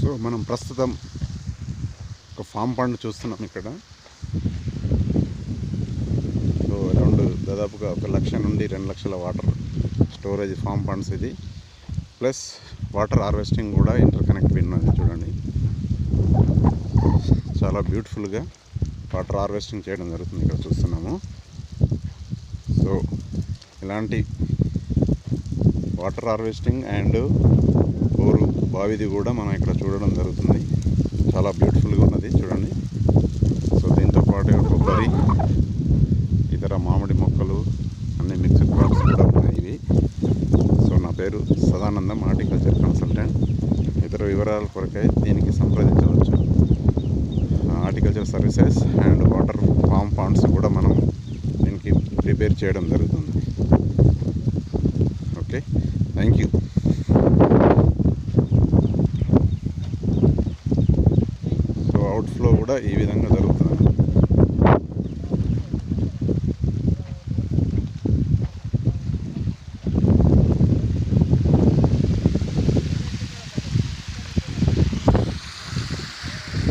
So మనం ప్రస్తుతం ఒక ఫామ్ పాండ్ చూస్తున్నాం ఇక్కడ. సో దాదాపుగా 1 లక్ష నుండి 2 లక్షల వాటర్ స్టోరేజ్ ఫామ్ పాండ్స్ ఇది. ప్లస్ వాటర్ హార్వెస్టింగ్ కూడా ఇంటర్ కనెక్ట్ ఉన్నది చూడండి. చాలా బ్యూటిఫుల్గా వాటర్ హార్వెస్టింగ్ చేయడం జరుగుతుంది ఇక్కడ చూస్తున్నాము. సో ఇలాంటి వాటర్ హార్వెస్టింగ్ అండ్ బోరు బావిది కూడా మనం ఇక్కడ చూడడం జరుగుతుంది. చాలా బ్యూటిఫుల్గా ఉన్నది చూడండి. సో దీంతో పాటు కొబ్బరి, ఇతర మామిడి మొక్కలు, అన్ని మిక్స్డ్ క్రాప్స్ కూడా ఉన్నాయి ఇవి. సో నా పేరు సదానందం, హార్టికల్చర్ కన్సల్టెంట్. ఇతర వివరాల కొరకై దీనికి సంప్రదించవచ్చు. Horticulture services and water form Pond's కూడా మనం దీనికి ప్రిపేర్ చేయడం జరుగుతుంది. Okay, thank you. So outflow కూడా ఈ విధంగా జరుగుతుంది.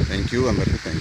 థ్యాంక్ యూ అందరికీ. Thank you.